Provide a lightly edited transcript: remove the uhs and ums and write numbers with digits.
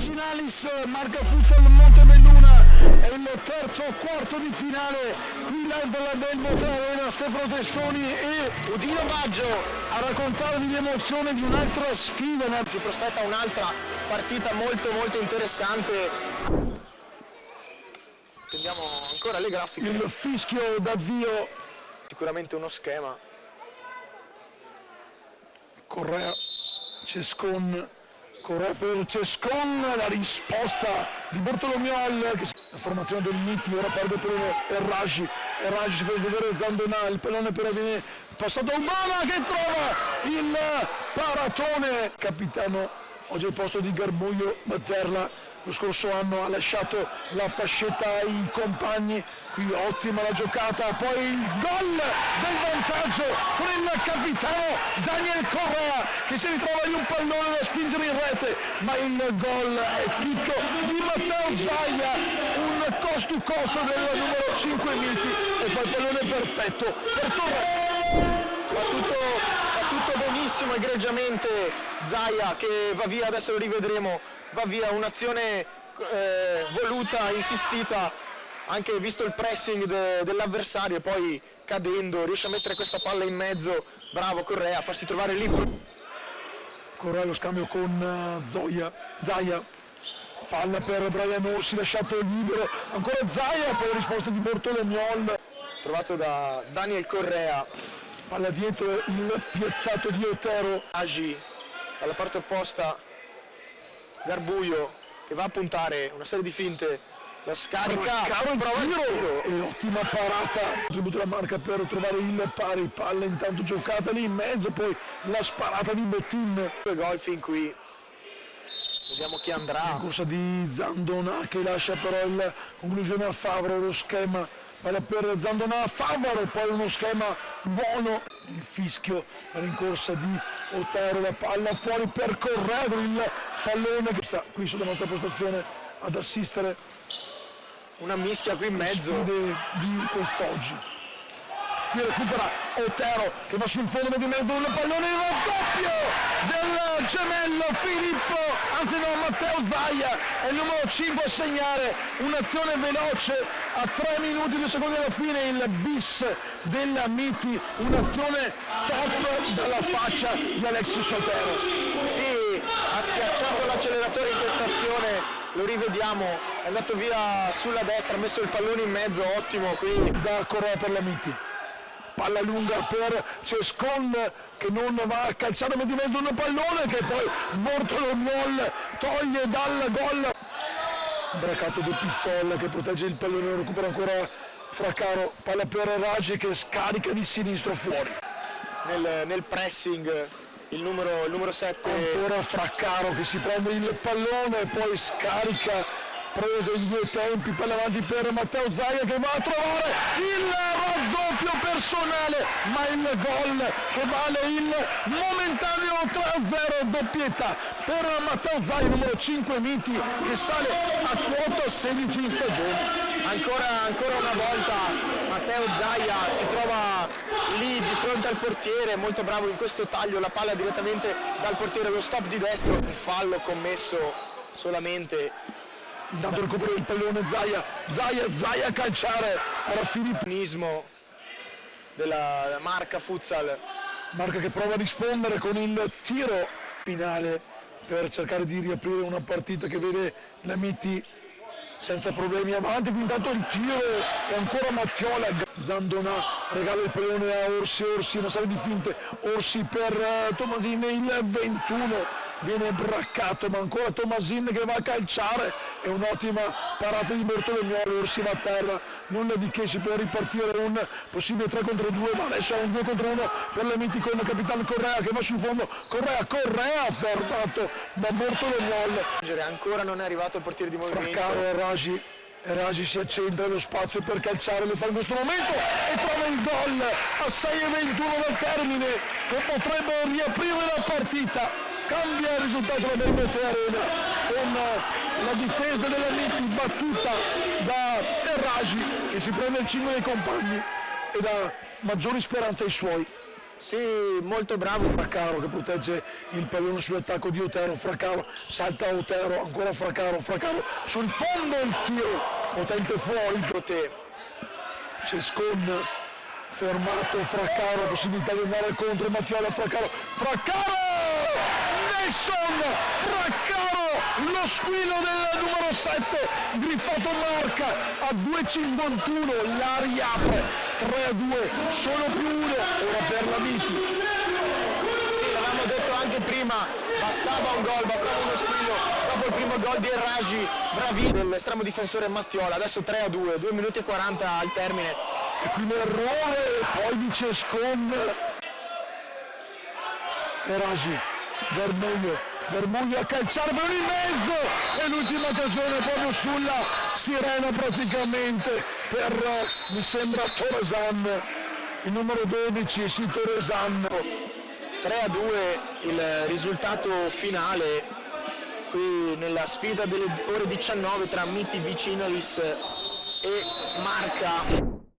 Sinalis, marca Futsal Montebelluna, è il terzo quarto di finale, qui live dalla Belmont Arena. Stefano Testoni e Udino Baggio a raccontarvi l'emozione di un'altra sfida. Si prospetta un'altra partita molto interessante. Prendiamo ancora le grafiche. Il fischio d'avvio. Sicuramente uno schema. Correa, Cescon, Correa per Cescon, la risposta di Bortolomiol, la formazione del Miti, ora perde per Erragi si fa vedere Zandonà, il pallone però viene passato a Umana che trova il paratone. Capitano oggi al posto di Garbuglio, Mazzerla lo scorso anno ha lasciato la fascetta ai compagni, qui ottima la giocata, poi il gol del vantaggio con il capitano Daniel Correa che si ritrova in un pallone da spingere in rete, ma il gol è frutto di Matteo Zaia, un cost to cost del numero 5 Miti e fa il pallone perfetto per Correa. Fa tutto benissimo, egregiamente Zaia che va via, adesso lo rivedremo, va via, un'azione voluta, insistita, anche visto il pressing dell'avversario e poi cadendo riesce a mettere questa palla in mezzo, bravo Correa a farsi trovare lì. Correa lo scambio con Zaia, palla per Brian Orsi, lasciato libero, ancora Zaia, poi la risposta di Bortolomiol. Trovato da Daniel Correa. Palla dietro, il piazzato di Otero. Agi dalla parte opposta, Garbuglio che va a puntare, una serie di finte, la scarica, prova il tiro e ottima parata, contributo della marca per trovare il pari, palla intanto giocata lì in mezzo, poi la sparata di Bottin. Due gol fin qui, vediamo chi andrà. La corsa di Zandonà che lascia però la conclusione a Favaro, lo schema, palla per Zandonà a Favaro, poi uno schema buono, il fischio, la rincorsa di Otero, la palla fuori per Correa con il pallone che sta qui sulla nostra postazione ad assistere. Una mischia qui in mezzo di quest'oggi. Qui recupera Otero che va sul fondo di mezzo, un pallone in raddoppio del gemello Filippo, anzi no, Matteo Zaia è il numero 5 a segnare, un'azione veloce a 3 minuti e 2 secondi alla fine, il bis della Miti, un'azione top dalla faccia di Alexis Otero. Sì, ha schiacciato l'acceleratore in questa azione. Lo rivediamo, è andato via sulla destra, ha messo il pallone in mezzo, ottimo qui da Correa per la Miti. Palla lunga per Cescon che non va a calciare ma di mezzo un pallone che poi Bortolomiol toglie dal gol. Bracato di Pizzol che protegge il pallone, recupera ancora Fraccaro, palla per Raggi che scarica di sinistro fuori. Nel pressing il numero 7. Ancora Fraccaro che si prende il pallone e poi scarica, prese i due tempi, palla avanti per Matteo Zaia che va a trovare il raddoppio personale, ma il gol che vale il momentaneo 3-0, doppietta per Matteo Zaia, numero 5 Miti che sale a quota 16 in stagione. Ancora una volta Matteo Zaia si trova lì di fronte al portiere, molto bravo in questo taglio, la palla direttamente dal portiere, lo stop di destro, il fallo commesso solamente. Intanto recupera il pallone Zaia a calciare, era Filippo della marca Futsal. Marca che prova a rispondere con il tiro finale per cercare di riaprire una partita che vede la Miti senza problemi avanti, quindi intanto il tiro è ancora Mattiola, Zandonà regala il pallone a Orsi, una serie di finte, Orsi per Tomasin, il 21 viene braccato, ma ancora Tomasin che va a calciare, è un'ottima parata di Bortolomiol, Orsi va a terra, nulla di che, si può ripartire un possibile 3 contro 2, ma adesso è un 2 contro 1 per la Miti con il capitano Correa che va sul fondo, Correa fermato da Bortolomiol. Ancora non è arrivato il portiere di movimento. Fraccaro Raggi si accentra lo spazio per calciare, lo fa in questo momento e trova il gol a 6:21 dal termine che potrebbe riaprire la partita, cambia il risultato la Belmont Arena con la difesa della Miti battuta da Raggi che si prende il cingolo dei compagni e dà maggiori speranze ai suoi. Sì, molto bravo. Fraccaro che protegge il pallone sull'attacco di Otero, Fraccaro, salta Otero, ancora Fraccaro, Fraccaro sul fondo, il tiro potente fuori, Cescon fermato, Fraccaro, possibilità di andare contro Mattiola, Fraccaro, Nelson Fraccaro, lo squillo del numero 7, griffato marca a 2,51, la riapre 3-2, solo più uno, ora per la Miti. Sì, l'avevamo detto anche prima, bastava un gol, bastava uno squillo dopo il primo gol di Erragi, bravissimo dell'estremo difensore Mattiola, adesso 3-2, 2 minuti e 40 al termine. E qui l'errore, poi di Cescon, Erragi, Vermuglia a calciare, per in mezzo, e l'ultima occasione proprio sulla sirena praticamente per, mi sembra, Torresan, il numero 12, sì, Torresan. 3-2 il risultato finale qui nella sfida delle ore 19 tra Miti Vicinolis e Marca.